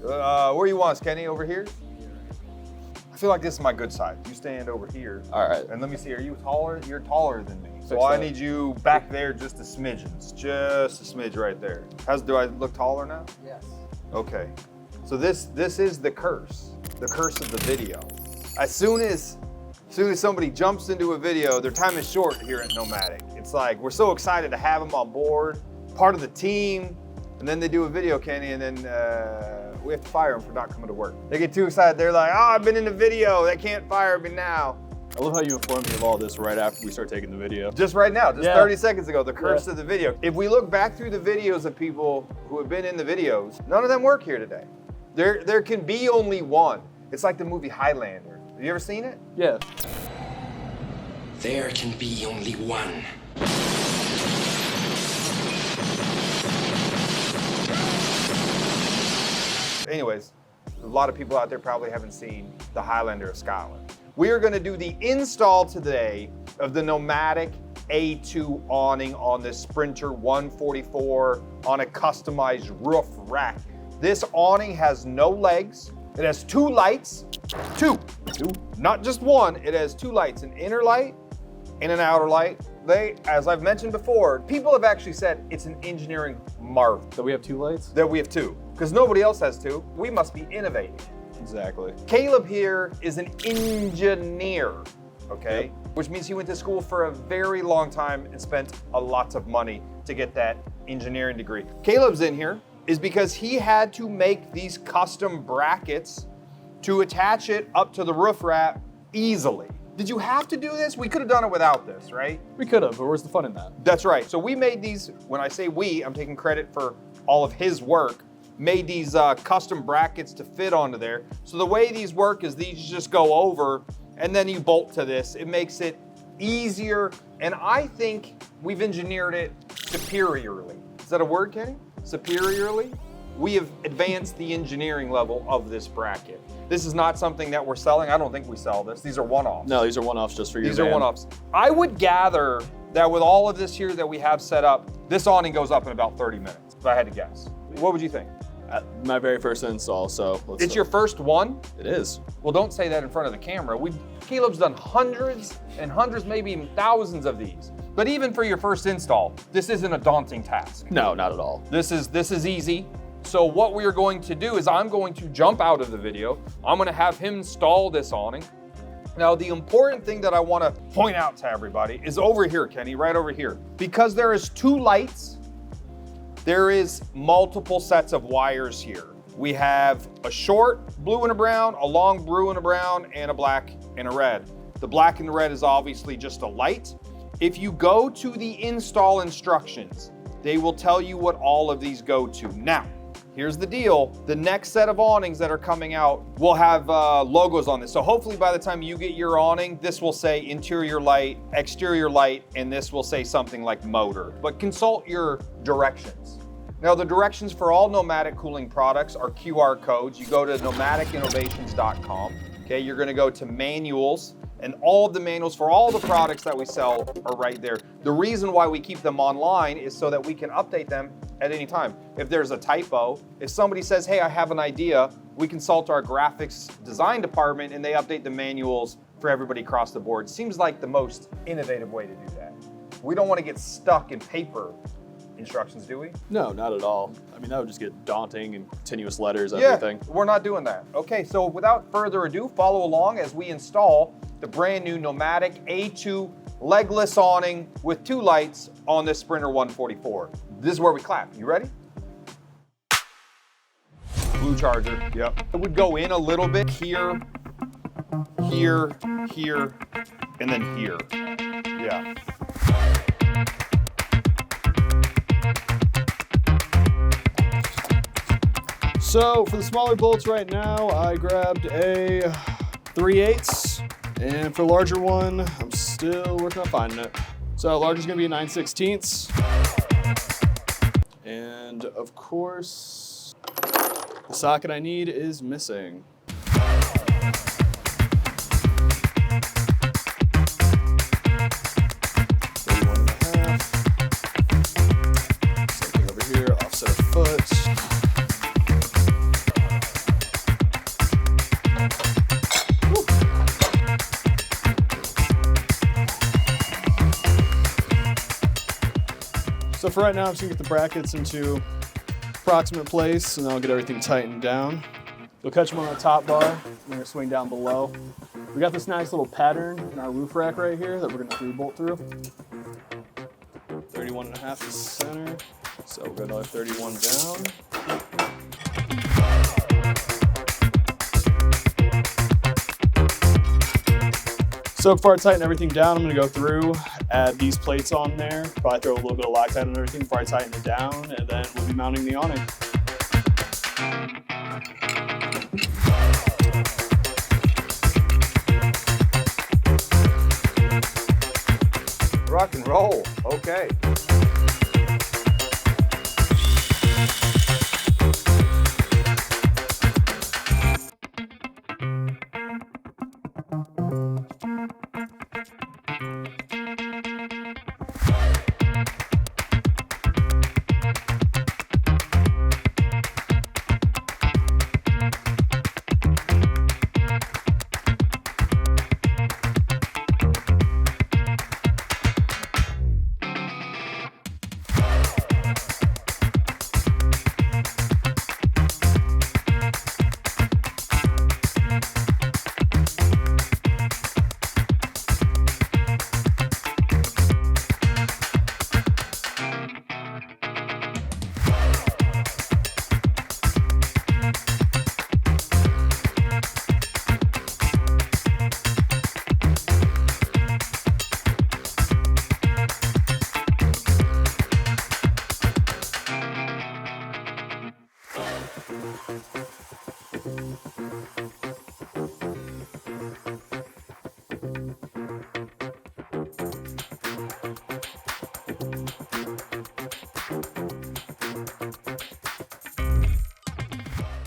Where you want us, Kenny? Over here? I feel like this is my good side. You stand over here. All right. And let me see, are you taller? You're taller than me. So I need you back there just a smidgen. Just a smidge right there. Do I look taller now? Yes. Okay. So this is the curse of the video. As soon as somebody jumps into a video, their time is short here at Nomadic. It's like, we're so excited to have them on board, part of the team, and then they do a video, Kenny, and then we have to fire them for not coming to work. They get too excited, they're like, oh, I've been in the video, they can't fire me now. I love how you informed me of all this right after we start taking the video. Just right now, just 30 seconds ago, the curse of the video. If we look back through the videos of people who have been in the videos, none of them work here today. There can be only one. It's like the movie Highlander. Have you ever seen it? Yeah. There can be only one. Anyways, a lot of people out there probably haven't seen the Highlander of Scotland. We are gonna do the install today of the Nomadic A2 awning on this Sprinter 144 on a customized roof rack. This awning has no legs. It has two lights, two, not just one. It has two lights, an inner light and an outer light. As I've mentioned before, people have actually said it's an engineering marvel. So we have two lights? That we have two, because nobody else has two. We must be innovating. Exactly. Caleb here is an engineer, okay? Yep. Which means he went to school for a very long time and spent a lot of money to get that engineering degree. Caleb's in here is because he had to make these custom brackets to attach it up to the roof rack easily. Did you have to do this? We could have done it without this, right? We could have, but where's the fun in that? That's right. So we made these, when I say we, I'm taking credit for all of his work, made these custom brackets to fit onto there. So the way these work is these just go over and then you bolt to this. It makes it easier, and I think we've engineered it superiorly. Is that a word, Kenny? Superiorly? We have advanced the engineering level of this bracket. This is not something that we're selling. I don't think we sell this. These are one-offs. No, these are one-offs just for your These are one-offs. I would gather that with all of this here that we have set up, this awning goes up in about 30 minutes, if I had to guess. What would you think? My very first install, so let's It's your first one? It is. Well, don't say that in front of the camera. Caleb's done hundreds and hundreds, maybe even thousands of these. But even for your first install, this isn't a daunting task. No, not at all. This is easy. So what we are going to do is I'm going to jump out of the video. I'm gonna have him install this awning. Now, the important thing that I wanna point out to everybody is over here, Kenny, right over here. Because there is two lights, there is multiple sets of wires here. We have a short blue and a brown, a long blue and a brown, and a black and a red. The black and the red is obviously just a light. If you go to the install instructions, they will tell you what all of these go to. Now, here's the deal. The next set of awnings that are coming out will have logos on this. So hopefully by the time you get your awning, this will say interior light, exterior light, and this will say something like motor. But consult your directions. Now, the directions for all Nomadic cooling products are QR codes. You go to nomadicinnovations.com. Okay, you're gonna go to manuals, and all of the manuals for all the products that we sell are right there. The reason why we keep them online is so that we can update them at any time. If there's a typo, if somebody says, hey, I have an idea, we consult our graphics design department and they update the manuals for everybody across the board. Seems like the most innovative way to do that. We don't want to get stuck in paper instructions, do we? No, not at all. I mean, that would just get daunting and continuous letters, everything. Yeah, we're not doing that. Okay, so without further ado, follow along as we install the brand new Nomadic A2 legless awning with two lights on this Sprinter 144. This is where we clap. You ready? Blue charger, yep. It would go in a little bit here, here, here, and then here. Yeah. So for the smaller bolts right now, I grabbed a 3/8, and for the larger one, I'm still working on finding it. So larger is gonna be a 9/16. And of course, the socket I need is missing. So for right now, I'm just gonna get the brackets into approximate place, and then I'll get everything tightened down. You'll catch them on the top bar, and we're gonna swing down below. We got this nice little pattern in our roof rack right here that we're gonna 3-bolt through. 31.5 is center, so we'll go another 31 down. So before I tighten everything down, I'm gonna go through, add these plates on there, probably throw a little bit of Loctite on everything before I tighten it down, and then we'll be mounting the awning. Rock and roll, okay.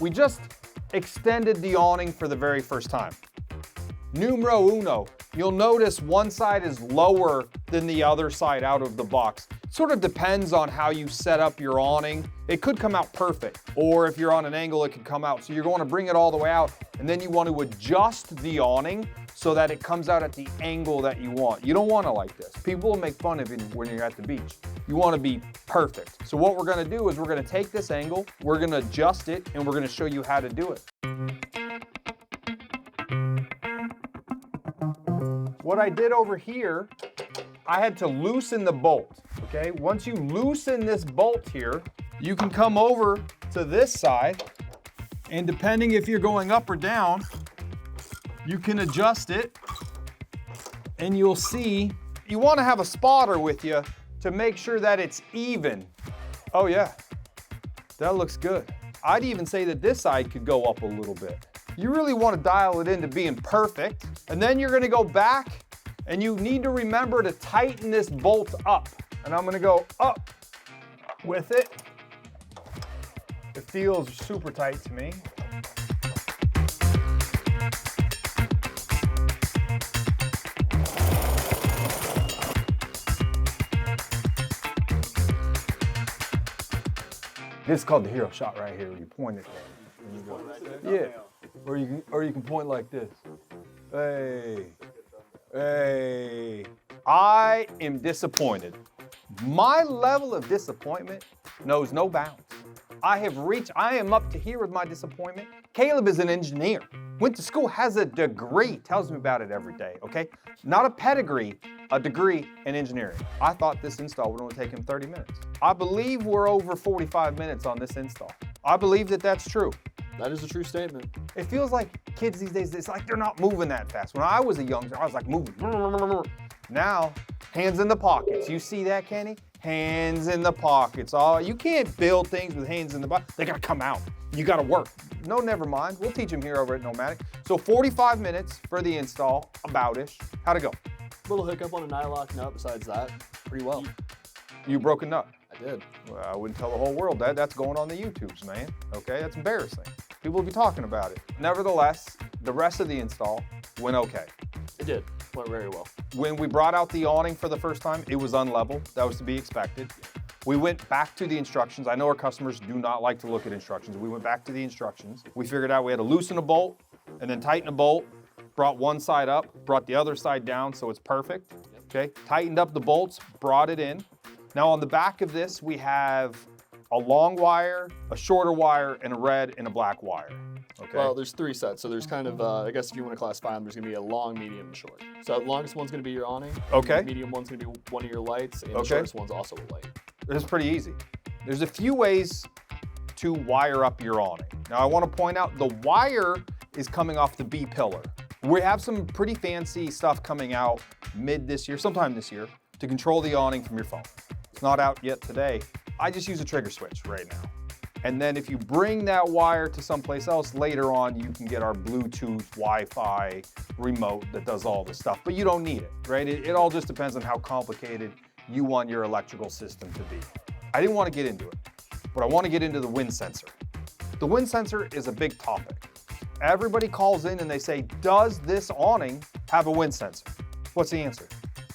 We just extended the awning for the very first time. Numero uno, you'll notice one side is lower than the other side out of the box. It sort of depends on how you set up your awning. It could come out perfect, or if you're on an angle, it could come out. So you're going to bring it all the way out, and then you want to adjust the awning so that it comes out at the angle that you want. You don't want it like this. People will make fun of it when you're at the beach. You want to be perfect. So what we're going to do is we're going to take this angle, we're going to adjust it, and we're going to show you how to do it. What I did over here, I had to loosen the bolt, okay? Once you loosen this bolt here, you can come over to this side, and depending if you're going up or down, you can adjust it, and you'll see, you want to have a spotter with you to make sure that it's even. Oh yeah, that looks good. I'd even say that this side could go up a little bit. You really want to dial it into being perfect, and then you're going to go back, and you need to remember to tighten this bolt up. And I'm going to go up with it. It feels super tight to me. This is called the hero shot right here, where you point it there. And you go, yeah, or you can point like this. Hey, hey. I am disappointed. My level of disappointment knows no bounds. I am up to here with my disappointment. Caleb is an engineer, went to school, has a degree, tells me about it every day, okay? Not a pedigree, a degree in engineering. I thought this install would only take him 30 minutes. I believe we're over 45 minutes on this install. I believe that that's true. That is a true statement. It feels like kids these days, it's like they're not moving that fast. When I was a youngster, I was like moving. Now, hands in the pockets. You see that, Kenny? Hands in the pockets. Oh, you can't build things with hands in the pockets. They gotta come out. You gotta work. No, never mind. We'll teach them here over at Nomadic. So 45 minutes for the install, about-ish. How'd it go? Little hiccup on a nylock nut. Besides that, pretty well. You broke a nut. I did. Well, I wouldn't tell the whole world that. That's going on the YouTubes, man. Okay, that's embarrassing. People will be talking about it. Nevertheless, the rest of the install went okay. It did. Went very well. When we brought out the awning for the first time, it was unlevel. That was to be expected. We went back to the instructions. I know our customers do not like to look at instructions. We went back to the instructions. We figured out we had to loosen a bolt and then tighten a bolt, brought one side up, brought the other side down so it's perfect. Okay, tightened up the bolts, brought it in. Now on the back of this, we have a long wire, a shorter wire, and a red and a black wire. Okay. Well, there's 3 sets, so there's kind of, I guess if you want to classify them, there's going to be a long, medium, and short. So the longest one's going to be your awning. Okay. The medium one's going to be one of your lights, and the Okay. shortest one's also a light. This is pretty easy. There's a few ways to wire up your awning. Now I want to point out the wire is coming off the B pillar. We have some pretty fancy stuff coming out sometime this year, to control the awning from your phone. It's not out yet today. I just use a trigger switch right now. And then if you bring that wire to someplace else later on, you can get our Bluetooth Wi-Fi remote that does all this stuff, but you don't need it, right? It all just depends on how complicated you want your electrical system to be. I didn't want to get into it, but I want to get into the wind sensor. The wind sensor is a big topic. Everybody calls in and they say, does this awning have a wind sensor? What's the answer?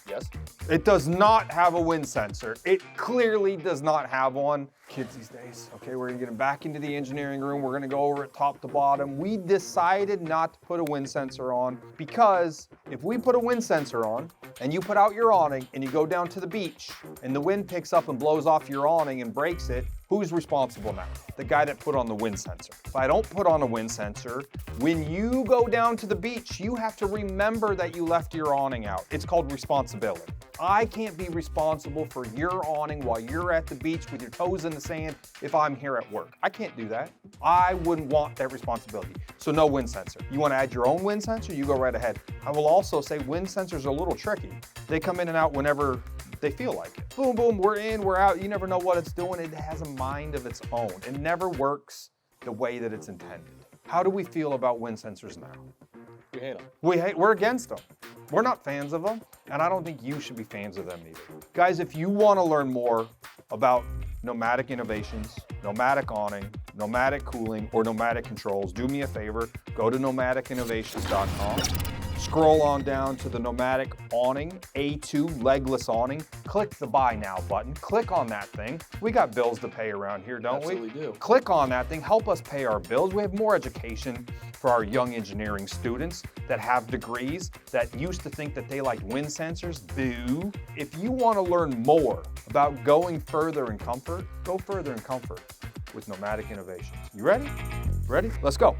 Yes? It does not have a wind sensor. It clearly does not have one. Kids these days, okay, we're gonna get them back into the engineering room. We're gonna go over it top to bottom. We decided not to put a wind sensor on because if we put a wind sensor on and you put out your awning and you go down to the beach and the wind picks up and blows off your awning and breaks it, who's responsible now? The guy that put on the wind sensor. If I don't put on a wind sensor, when you go down to the beach, you have to remember that you left your awning out. It's called responsibility. I can't be responsible for your awning while you're at the beach with your toes in the sand if I'm here at work. I can't do that. I wouldn't want that responsibility. So no wind sensor. You want to add your own wind sensor, you go right ahead. I will also say wind sensors are a little tricky. They come in and out whenever they feel like it. Boom, boom, we're in, we're out. You never know what it's doing. It has a mind of its own. It never works the way that it's intended. How do we feel about wind sensors now? We hate them. We're against them. We're not fans of them, and I don't think you should be fans of them either. Guys, if you want to learn more about Nomadic Innovations, Nomadic Awning, Nomadic Cooling, or Nomadic Controls, do me a favor, go to nomadicinnovations.com. Scroll on down to the Nomadic Awning, A2 legless awning. Click the Buy Now button. Click on that thing. We got bills to pay around here, don't we? Absolutely do. Click on that thing. Help us pay our bills. We have more education for our young engineering students that have degrees that used to think that they liked wind sensors. Boo. If you want to learn more about going further in comfort, go further in comfort with Nomadic Innovations. You ready? Ready? Let's go.